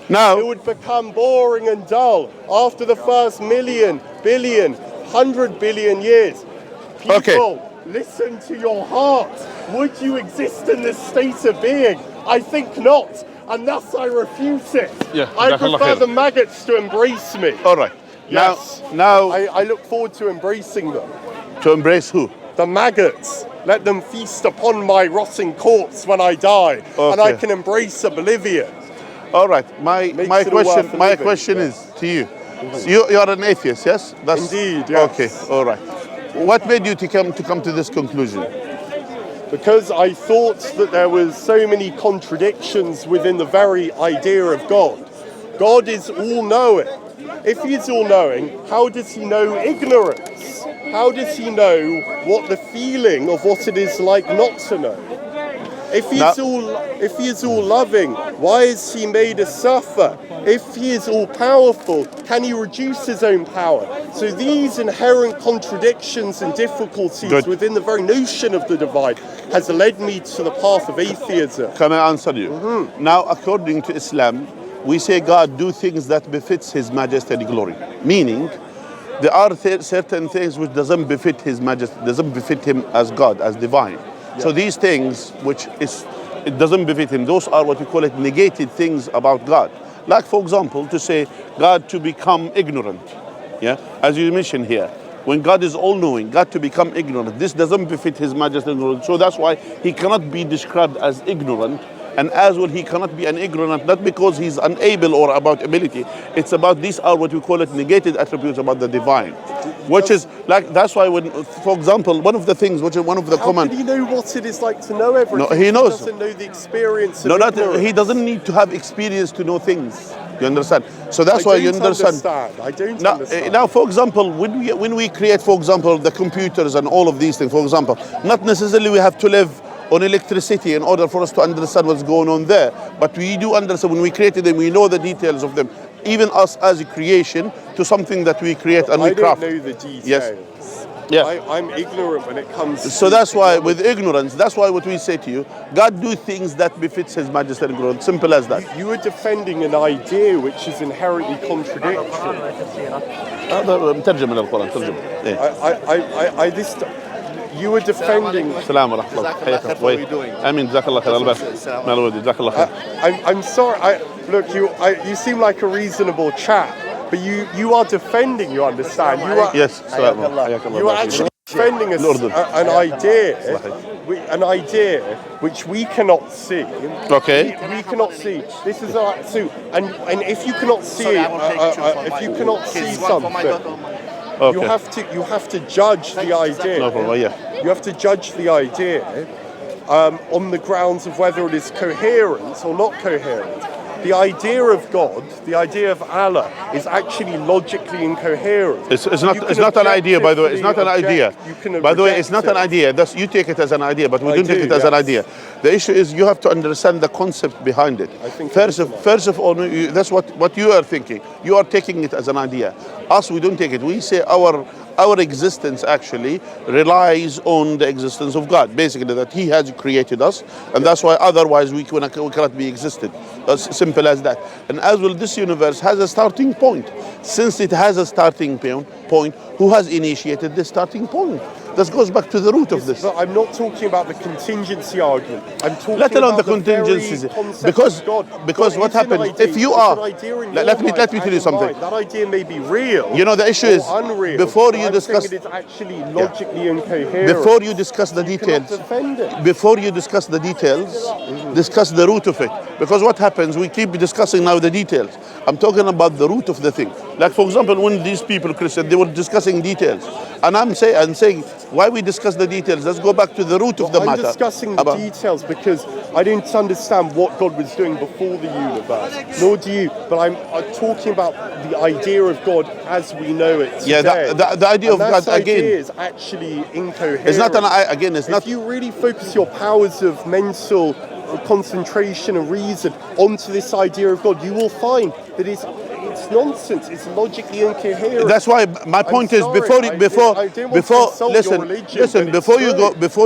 Now it would become boring and dull after the first million, billion, 100 billion years. People, listen to your heart. Would you exist in this state of being? I think not, and thus I refute it. I prefer the maggots to embrace me. All right. Yes. Now I look forward to embracing them. To embrace who? The maggots. Let them feast upon my rotting corpse when I die, and I can embrace oblivion. All right. My question is to you. So you are an atheist, yes? Indeed, yes. Okay. All right. What made you to come to this conclusion? Because I thought that there was so many contradictions within the very idea of God. God is all-knowing. If he is all-knowing, how does he know ignorance? How does he know what the feeling of what it is like not to know? If he is all loving, why has he made us suffer? If he is all powerful, can he reduce his own power? So these inherent contradictions and difficulties within the very notion of the divine has led me to the path of atheism. Can I answer you? Now, according to Islam, we say God do things that befits his majesty and glory. Meaning, there are certain things which doesn't befit his majesty, doesn't befit him as God, as divine. So these things, it doesn't befit him, those are what we call it negated things about God. Like, for example, to say God to become ignorant. Yeah, as you mentioned here, when God is all-knowing, God to become ignorant, this doesn't befit his majesty and glory. So that's why he cannot be described as ignorant. And as well, he cannot be an ignorant, not because he's unable or about ability. It's about, these are what we call it negated attributes about the divine. Which is like, that's why when, for example, one of the things, which is one of the common... How can he know what it is like to know everything? No, he knows. He doesn't know the experience of ignorance. He doesn't need to have experience to know things. You understand? So that's why you understand. I don't understand. Now, for example, when we create, for example, the computers and all of these things, for example, not necessarily we have to live on electricity in order for us to understand what's going on there. But we do understand when we created them, we know the details of them. Even us as a creation to something that we create and we craft. I don't know the details. Yes. Yeah. I'm ignorant when it comes to... So that's why, with ignorance, that's why what we say to you, God do things that befits his majesty and glory. Simple as that. You are defending an idea which is inherently contradictory. الترجمة للقرآن ترجمة. You were defending... السلام ورحمة الله. حياك الله. آمين. جزاك الله خير. جزاك الله خير. I'm sorry. Look, you seem like a reasonable chap, but you are defending. You understand? You are. Yes. You are actually defending an idea which we cannot see. Okay. We cannot see. This is and if you cannot see, something. Okay. You have to judge the idea. No problem, yeah. You have to judge the idea on the grounds of whether it is coherent or not coherent. The idea of God, the idea of Allah, is actually logically incoherent. It's not an idea, by the way. It's not an idea. By the way, it's not an idea. You take it as an idea, but we don't take it as an idea. The issue is you have to understand the concept behind it. First of all, that's what you are thinking. You are taking it as an idea. Us, we don't take it. We say our existence actually relies on the existence of God. Basically, that he has created us, and that's why otherwise we cannot be existed. As simple as that. And as well, this universe has a starting point. Since it has a starting point, who has initiated this starting point? This goes back to the root of this. But I'm not talking about the contingency argument. I'm talking let alone about the contingencies. Because what happens if you are? Let me tell you something. That idea may be real. You know, the issue is unreal. Before you discuss, it is actually logically incoherent. Before you discuss the details, discuss the root of it. Because what happens? We keep discussing now the details. I'm talking about the root of the thing. Like, for example, when these people, Christian, they were discussing details, and I'm saying, why we discuss the details? Let's go back to the root of the matter. I'm discussing the details because I didn't understand what God was doing before the universe, nor do you. But I'm talking about the idea of God as we know it today. Yeah, the idea of God again is actually incoherent. It's not It's not. If you really focus your powers of mental concentration and reason onto this idea of God, you will find that it's nonsense. It's logically incoherent. That's why my point is before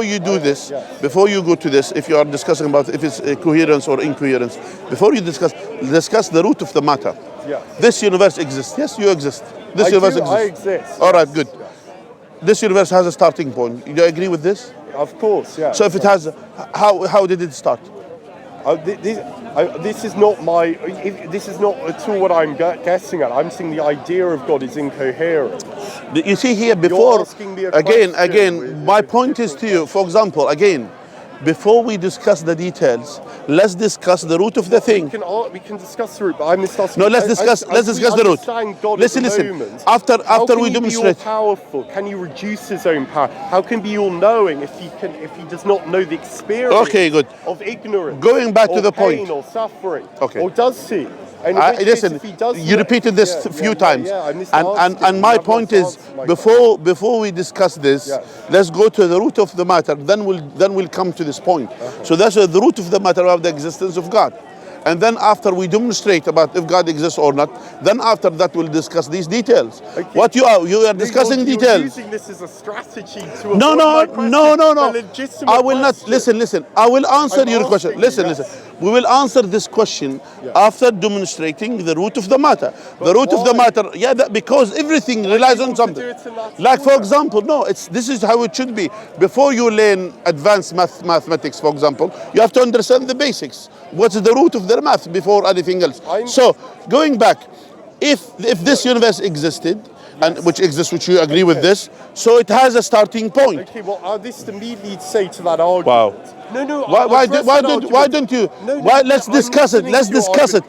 you do this, before you go to this, if you are discussing about if it's coherence or incoherence, before you discuss, discuss the root of the matter. Yes. This universe exists. Yes, you exist. This universe exists. I exist. All right, yes. good. This universe has a starting point. You agree with this? Of course, yeah. So if it has, how did it start? This is not this is not at all what I'm guessing at. I'm saying the idea of God is incoherent. You see here before, asking me a again, my point is to you, for example, again, before we discuss the details, let's discuss the root of the thing. We can discuss the root, but I'm just asking. No, let's discuss the root. God listen. Moment, after we How can he demonstrate, be all powerful? Can he reduce his own power? How can he be all knowing if he does not know the experience? Okay, good. Of ignorance. Going back to the pain point. Or suffering. Okay. Or does he? Listen, you repeated this a few times, and my point is, before we discuss this, let's go to the root of the matter. Then we'll come to this point. So that's the root of the matter of the existence of God. And then after we demonstrate about if God exists or not, then after that we'll discuss these details. Okay. What you are discussing details. You're using this as a strategy to avoid no. I will not listen. I will answer your question. Listen. We will answer this question after demonstrating the root of the matter. The root of the matter, because everything relies on something. Like for example, this is how it should be. Before you learn advanced mathematics, for example, you have to understand the basics. What's the root of the math before anything else? So going back, if this universe existed, and which you agree with this, so it has a starting point. Okay, well, this immediately say to that argument. Wow. No. Why don't you? Let's discuss it. Let's discuss it.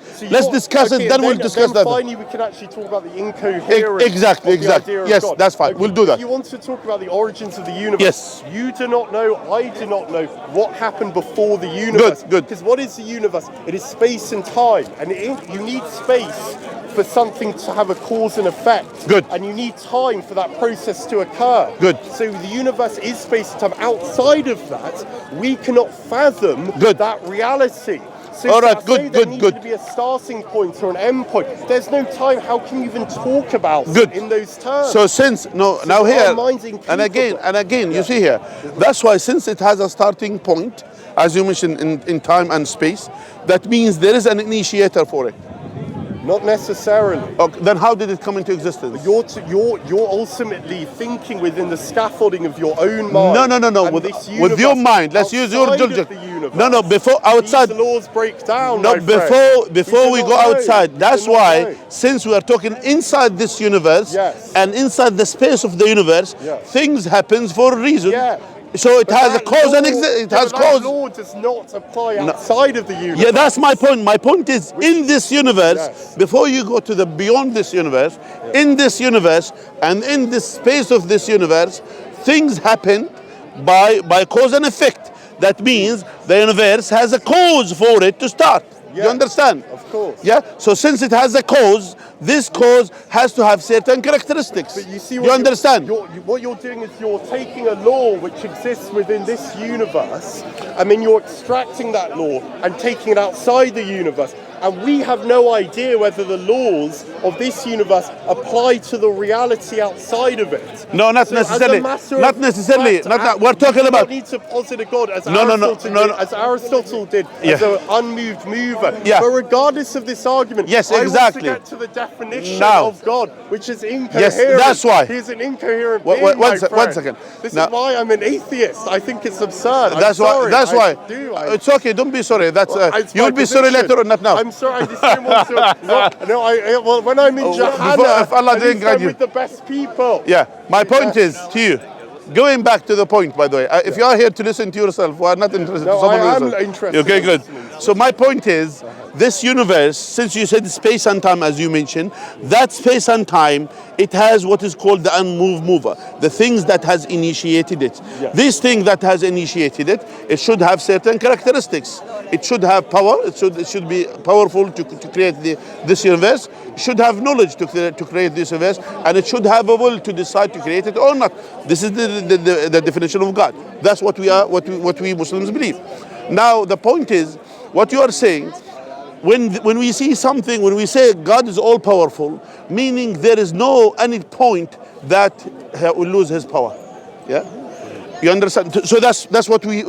Then we'll discuss that. Finally, we can actually talk about the incoherence. Exactly. Yes, that's fine. Okay. We'll do that. You want to talk about the origins of the universe? Yes. You do not know. I do not know what happened before the universe. Good. Because what is the universe? It is space and time, and you need space for something to have a cause and effect. Good. And you need time for that process to occur. Good. So the universe is space and time. Outside of that, we cannot fathom that reality. So all right, there needs to be a starting point or an end point. There's no time. How can you even talk about it in those terms? So now here, and again, you see here, that's why since it has a starting point, as you mentioned in time and space, that means there is an initiator for it. Not necessarily. Okay, then how did it come into existence? You're ultimately thinking within the scaffolding of your own mind. No. With your mind, let's use your judgment. No. Before outside, these laws break down. No, before we go outside. That's why, since we are talking inside this universe and inside the space of the universe, things happen for a reason. Yeah. So it has a cause and it has cause. That law does not apply outside of the universe. Yeah, that's my point. My point is, in this universe, before you go to the beyond this universe, in this universe and in this space of this universe, things happen by cause and effect. That means the universe has a cause for it to start. You understand? Of course. Yeah. So since it has a cause, this cause has to have certain characteristics. But you see, you understand? What you're doing is you're taking a law which exists within this universe, and then you're extracting that law and taking it outside the universe. And we have no idea whether the laws of this universe apply to the reality outside of it. No, not necessarily. Not necessarily. We're talking about. You don't need to posit a God as as Aristotle did, as an unmoved mover. Yeah. But regardless of this argument, yes, I exactly. want to get to the definition of God, which is incoherent. Yes, that's why. He's an incoherent being, one second. This is why I'm an atheist. I think it's absurd. That's why. It's okay. Don't be sorry. You'll be sorry later on, not now. I'm sorry, I just didn't want to. When I'm in Jahannam, if Allah didn't guide you with the best people. Yeah, my point is to you. Going back to the point, by the way, if you are here to listen to yourself, we are not interested. No, I am interested. Okay, good. So my point is, this universe, since you said space and time, as you mentioned, that space and time, it has what is called the unmoved mover, the things that has initiated it. Yes. This thing that has initiated it, it should have certain characteristics. It should have power. It should be powerful to create this universe. It should have knowledge to create this universe, and it should have a will to decide to create it or not. This is the definition of God. That's what we are. What we Muslims believe. Now the point is, what you are saying. When we see something, when we say God is all powerful, meaning there is no any point that he will lose his power. Yeah. You understand? So that's what we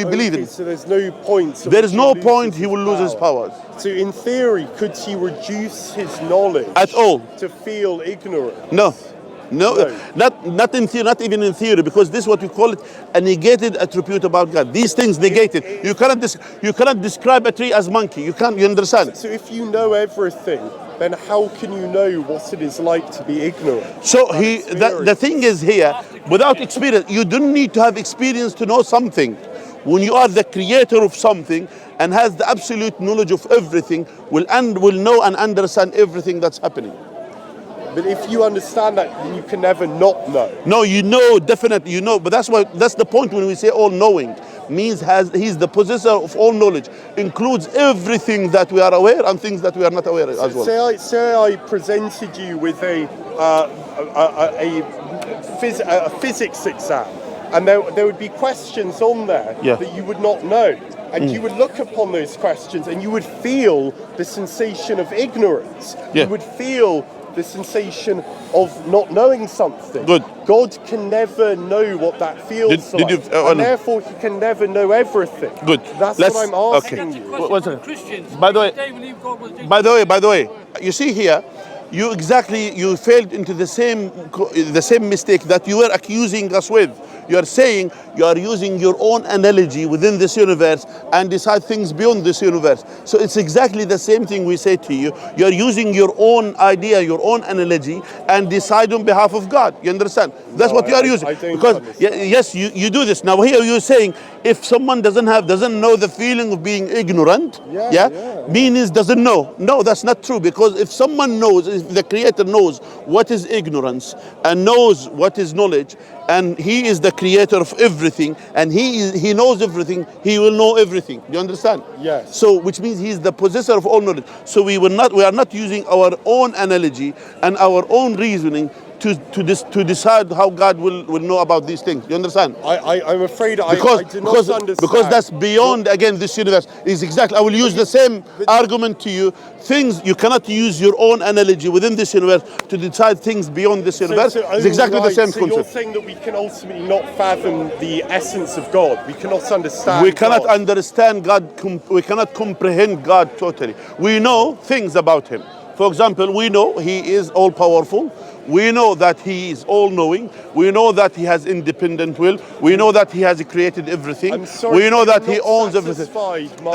believe in. So there's no point. There is no point he will lose his powers. So in theory, could he reduce his knowledge At all. to feel ignorant? No. Not in theory, not even in theory, because this is what we call it a negated attribute about God. These things negated. You cannot describe a tree as monkey. You can't. You understand? So if you know everything, then how can you know what it is like to be ignorant? So the thing is here, without experience, you don't need to have experience to know something. When you are the creator of something and has the absolute knowledge of everything, will know and understand everything that's happening. But if you understand that, then you can never not know. No, you know, definitely you know. But that's the point when we say all-knowing. Means he's the possessor of all knowledge. Includes everything that we are aware and things that we are not aware as well. Say I presented you with a physics exam, and there would be questions on there that you would not know. And you would look upon those questions and you would feel the sensation of ignorance. You would feel the sensation of not knowing something. Good. God can never know what that feels like. And therefore he can never know everything. Good. That's what I'm asking you. What's that? Christians, By the way, you see here, you failed into the same mistake that you were accusing us with. You are saying you are using your own analogy within this universe and decide things beyond this universe. So it's exactly the same thing we say to you. You are using your own idea, your own analogy, and decide on behalf of God. You understand? That's what you are using. Because yes, you do this. Now here you're saying if someone doesn't know the feeling of being ignorant, means doesn't know. No, that's not true. Because if someone knows, if the Creator knows what is ignorance and knows what is knowledge, and he is the creator of everything, and he knows everything, he will know everything. Do you understand? Yes. So which means he is the possessor of all knowledge. So we are not using our own analogy and our own reasoning to decide how God will know about these things. You understand? I'm afraid I do not understand. Because that's beyond, again, this universe. Is exactly. I will use the same argument to you. Things you cannot use your own analogy within this universe to decide things beyond this universe. It's exactly the same concept. You're saying that we can ultimately not fathom the essence of God. We cannot understand. We cannot understand God. We cannot comprehend God totally. We know things about Him. For example, we know He is all powerful. We know that He is all-knowing. We know that He has independent will. We know that He has created everything. I'm sorry, we know that He owns everything.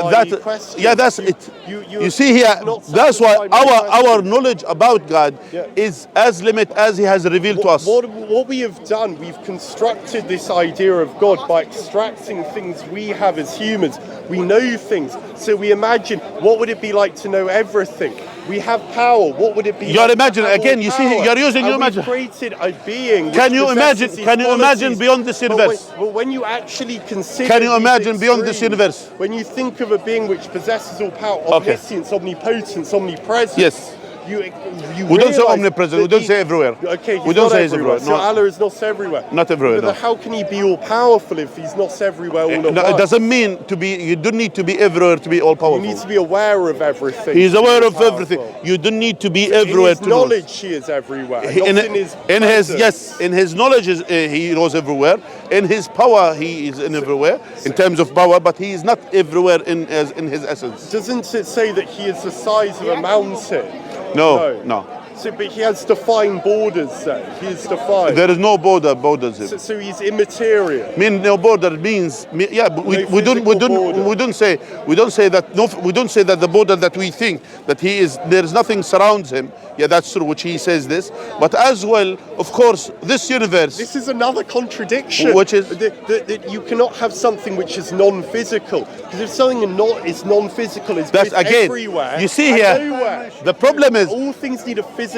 That's it. You see here, that's why our knowledge about God is as limited as He has revealed to us. What we have done, we've constructed this idea of God by extracting things we have as humans. We know things. So we imagine, what would it be like to know everything? We have power. What would it be? You're imagining again. You see, you're using your imagination. Created a being. Can you imagine? Can you imagine beyond this universe? But when you actually consider, can you imagine beyond this universe? When you think of a being which possesses all power, omniscience, omnipotence, omnipresence. Yes. We don't say omnipresent. We don't say everywhere. Okay, we don't say everywhere. So Allah is not everywhere. Not everywhere. But how can He be all powerful if He's not everywhere all at once? It doesn't mean to be. You don't need to be everywhere to be all powerful. You need to be aware of everything. He's aware of everything. You don't need to be everywhere to know. In His knowledge, He is everywhere. In His knowledge, He knows everywhere. In His power, He is everywhere in terms of power, but He is not everywhere in His essence. Doesn't it say that He is the size of a mountain? No. So, but He has defined borders. He is defined. There is no borders. So He's immaterial. No border means but we don't say that the border that we think that He is, there is nothing surrounds Him. Yeah, that's true, which He says this. But as well, of course, this universe. This is another contradiction. Which is that you cannot have something which is non-physical. Because if something is non-physical, it's that's again everywhere. You see here, nowhere. The problem is all things need a physical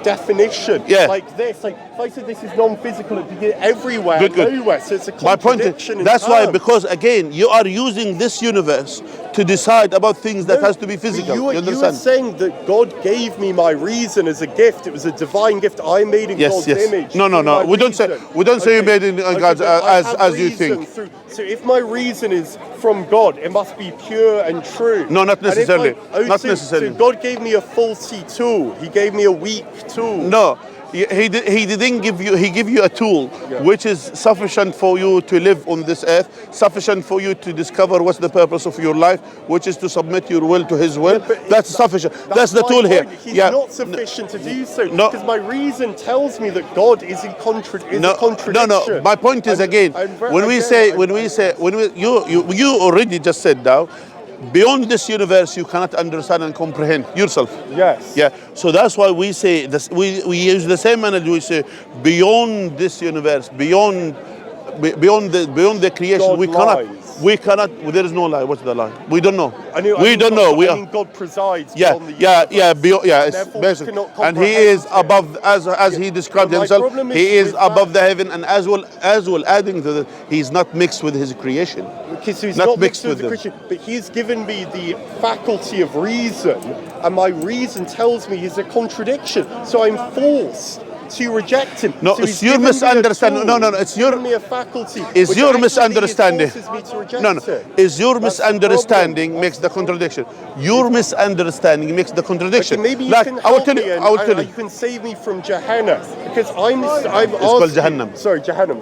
definition. Yeah. Like this. Like if I said this is non-physical, it'd be everywhere, good. nowhere. So it's a contradiction. My point is, that's why, because again, you are using this universe to decide about things that has to be physical. You understand? You are saying that God gave me my reason as a gift. It was a divine gift I made in God's image. No. We don't say you made in God's as you think. So if my reason is from God, it must be pure and true. No, not necessarily. So God gave me a faulty tool. He gave me a weak tool. No. He didn't give you. He gave you a tool which is sufficient for you to live on this earth, sufficient for you to discover what's the purpose of your life, which is to submit your will to His will. That's sufficient. That's the tool here. He's not sufficient to do so. Because my reason tells me that God is a contradiction. No. My point is you already just said now. Beyond this universe, you cannot understand and comprehend yourself. Yes. Yeah. So that's why we say this. We use the same analogy. We say beyond this universe, beyond the creation, God we cannot. There is no lie. What's the lie? We don't know. We don't know. God presides. Beyond the universe. And He is above, as He described Himself. He is above the heaven, and as well adding to that, He's not mixed with His creation. Because He's not mixed with the creation, but He's given me the faculty of reason, and my reason tells me He's a contradiction. So I'm forced to reject Him. No, it's your misunderstanding. No, it's your faculty. Is your misunderstanding? No. Is your misunderstanding makes the contradiction? Your misunderstanding makes the contradiction. Okay, maybe you can help me. I will tell you. You can save me from Jahannam, because it's called Jahannam. Sorry, Jahannam.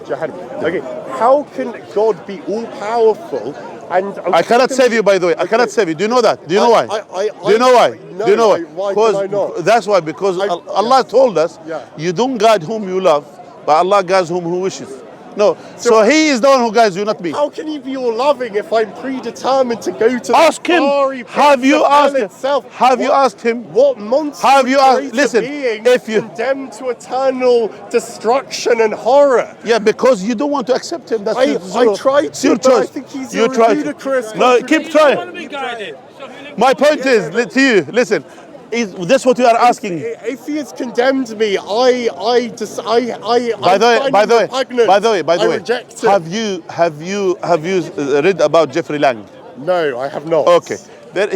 Okay, how can God be all powerful? And I cannot save you, by the way. I cannot save you. Do you know that? Do you know why? Do you know why? No, do you know why? Why can I not? That's why, because Allah told us, you don't guide whom you love, but Allah guides whom He wishes. No, so He is the one who guides you, not me. How can He be all loving if I'm predetermined to go to ask the Him? Have you asked Him? Itself? You asked Him? What monster have you asked? Listen, being if you condemned to eternal destruction and horror? Yeah, because you don't want to accept Him. That's I tried to, your but choice. I think he's you tried. Ludicrous. No, keep trying. My point is to you. Listen. Is this what you are asking? If He has condemned me, I reject it. Have you read about Jeffrey Lang? No, I have not. Okay.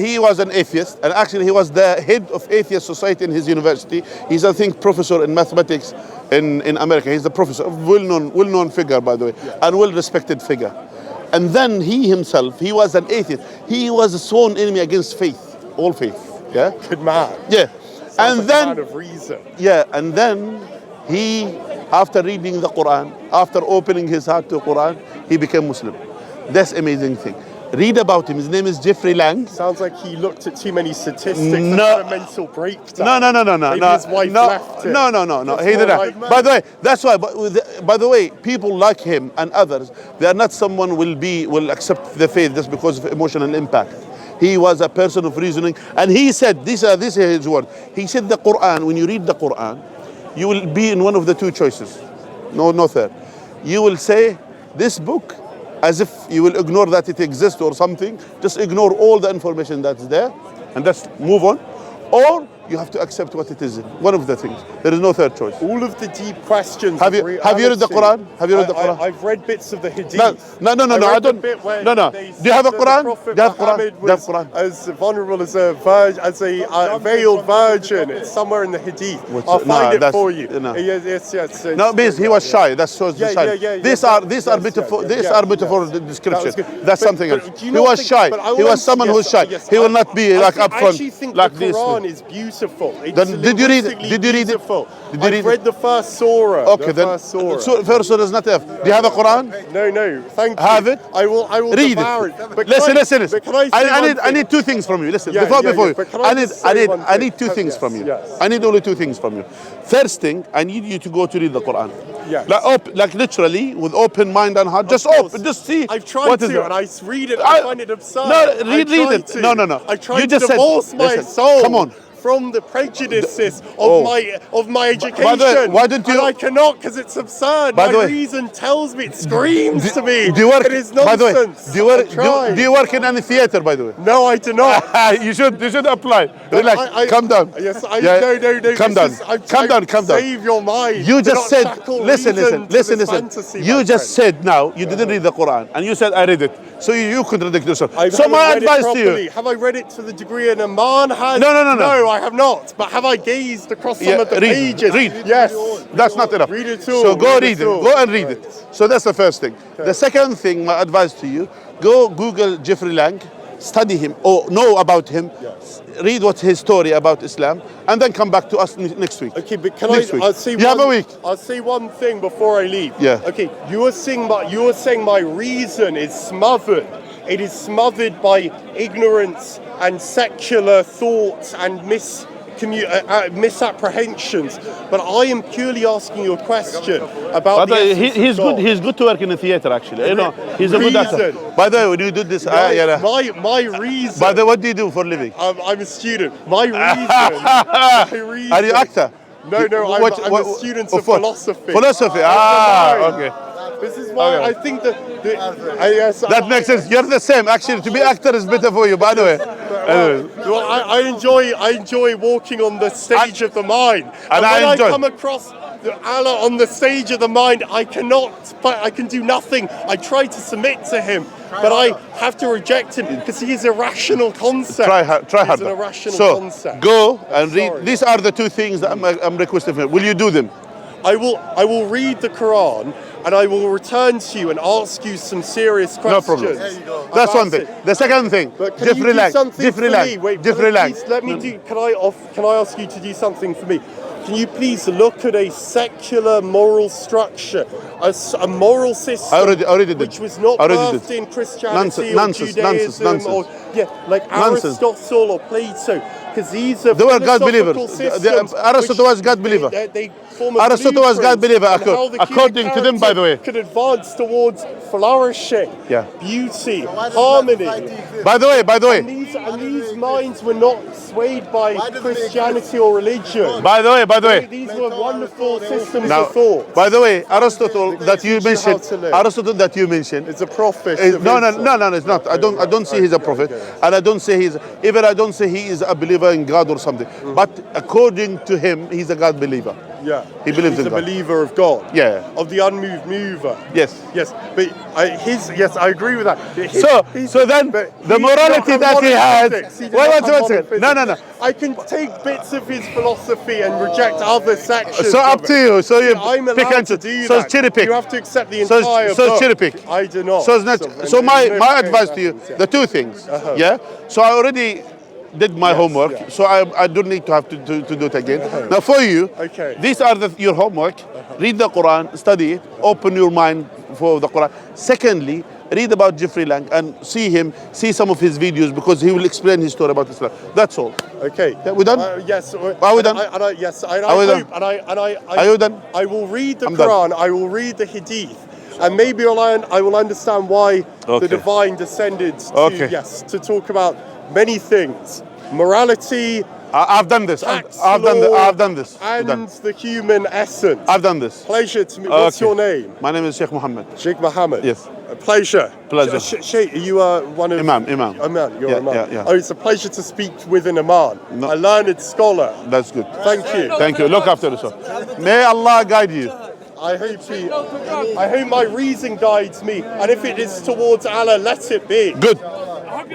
He was an atheist, and actually he was the head of atheist society in his university. He's, I think, professor in mathematics in America. He's a professor, well-known figure, by the way, and well-respected figure. And then he himself, he was an atheist. He was a sworn enemy against faith, all faith. Yeah, good man. Yeah, and like then a man of reason. Yeah, and then he, after reading the Quran, after opening his heart to the Quran, he became Muslim. That's amazing thing. Read about him. His name is Jeffrey Lang. Sounds like he looked at too many statistics and had a mental breakdown. No. Maybe his wife left him. No. He did not. By the way, that's why. By the way, people like him and others, they are not someone will accept the faith just because of emotional impact. He was a person of reasoning, and he said, this is his word. He said, the Quran, when you read the Quran, you will be in one of the two choices. No third. You will say, this book, as if you will ignore that it exists or something. Just ignore all the information that's there, and just move on. Or you have to accept what it is. One of the things. There is no third choice. All of the deep questions. Have you read the Quran? Have you read the Quran? I've read bits of the Hadith. No. I don't. No. Do you have a Quran? Do you have Quran? As vulnerable as a veiled virgin. It's somewhere in the Hadith. I'll find it for you. Yes. No, means he was shy. That shows the shy. These are metaphor description. That's something else. He was shy. He was someone who's shy. He will not be like upfront like this. The Quran is beautiful. Did you read it? I've read the first surah. Okay, first surah is not enough. Do you have a Quran? No. Thank you. Have it? I will read devour it. But listen. I need two things from you. Listen, before you. I need two things from you. Yes. I need only two things from you. First thing, I need you to go to read the Quran. Yes. Like literally, with open mind and heart. Just see. I've tried to, and I read it. I find it absurd. No, read it. No. I tried to divorce my soul. Come on. From the prejudices of my education. By the way, why don't you? And I cannot, because it's absurd. My reason tells me, it screams to me. It is nonsense. Do you work in any theater, by the way? No, I do not. You should apply. Relax. Calm down. Yes, no. Calm down. Save your mind. You just said, listen. You just said now you didn't read the Quran, and you said I read it. So you contradict yourself. So my advice to you. Have I read it to the degree an Aman has? No. No, I have not. But have I gazed across some of the pages? Read. Yes. That's not enough. Read it all. So go read it. Go and read it. So that's the first thing. Okay. The second thing, my advice to you, go Google Jeffrey Lang, study him or know about him. Yes. read what's his story about Islam, and then come back to us next week. Okay, but can Next week. I'll say You have a week. I'll say one thing before I leave. Yeah. Okay, you are saying my reason is smothered. It is smothered by ignorance and secular thoughts and misapprehensions. But I am purely asking you a question about But the essence he's of good. God. He's good to work in the theater, actually. You know, he's a good actor. Reason. By the way, when you do this, My reason. by the way, what do you do for a living? I'm a student. My reason. Are you actor? No, I'm a student of what? philosophy. Philosophy. Okay. This is why Okay. I think that That makes sense. You're the same. Actually, to be actor is better for you. By the way. Well, I enjoy walking on the stage of the mind, and when I enjoy. come across Allah on the stage of the mind, I can do nothing. I try to submit to him, but I have to reject him because he is a rational concept. Try He's harder. an irrational So concept. go and read. Sorry. These are the two things that I'm requesting for you. Will you do them? I will read the Quran and I will return to you and ask you some serious questions. No problem. That's one thing. The second thing, But can you do something for me? Wait, please let me do. Can I ask you to do something for me? Can you please look at a secular moral structure, a moral system I already did. which was not birthed in Christianity or Judaism or like Aristotle or Plato, because these are They were God philosophical believers. systems Aristotle which was God believer. They form a Aristotle was God blueprint believer, on how the according to them, by the way. could advance towards flourishing, beauty, harmony. By the way. And these minds were not swayed by Christianity or religion. By the way. These were wonderful systems of thought. By the way, Aristotle that you teach you how mentioned, It's a prophet. no, it's not. I don't say he's a prophet, and I don't say he is a believer in God or something. But according to him, he's a God believer. Yeah, he believes he's in a God. believer of God. Yeah, of the unmoved mover. Yes. But I agree with that. So then the morality that he had. Wait. No. I can take bits of his philosophy and reject other sections. So up to you. So you I'm pick allowed and to choose. do So that. it's cherry pick. You have to accept the entire book. So cherry pick. I do not. So it's not. So my advice to you, the two things. Yeah. So I already did my homework, so I don't need to have to do it again. Now for you, these are your homework. Read the Quran, study it, open your mind for the Quran. Secondly, read about Jeffrey Lang and see some of his videos, because he will explain his story about Islam. That's all. Okay. We done? Yes. Are we done? Yes. Are you done? I will read the I'm Quran. done. I will read the Hadith. And maybe I will understand why the divine descended to talk about many things. Morality. I've done this. I've done this. And the human essence. I've done this. Pleasure to me. What's your name? My name is Sheikh Muhammad. Sheikh Muhammad. Yes. A pleasure. Sheikh, you are one of Imam. You're Imam. Yeah. Oh, it's a pleasure to speak with an Imam, a learned scholar. That's good. Thank you. Thank you. Look after yourself. May Allah guide you. I hope my reason guides me, and if it is towards Allah, let it be. Good.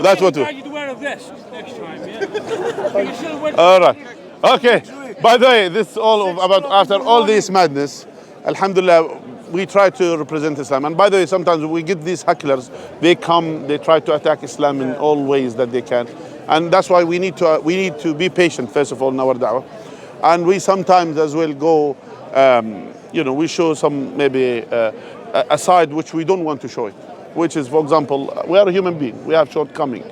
That's what. You to wear a vest next time, yeah? All right. Okay. By the way, this is all about after all this madness. Alhamdulillah, we try to represent Islam. And by the way, sometimes we get these hecklers. They try to attack Islam in all ways that they can, and that's why we need to be patient first of all in our da'wah, and we sometimes as well go. We show some maybe a side which we don't want to show it, which is, for example, we are a human being, we have shortcomings.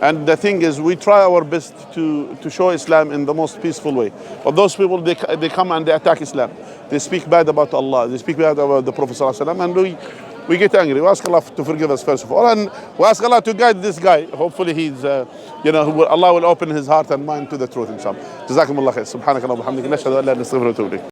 And the thing is, we try our best to show Islam in the most peaceful way. But those people, they come and they attack Islam. They speak bad about Allah, they speak bad about the Prophet ﷺ, and we get angry. We ask Allah to forgive us first of all, and we ask Allah to guide this guy. Hopefully he's, Allah will open his heart and mind to the truth, inshallah. Jazakumullah khair. Subhanakallah wa bihamdika, nashhadu an la ilaha illa anta, nastaghfiruka wa natubu ilayk.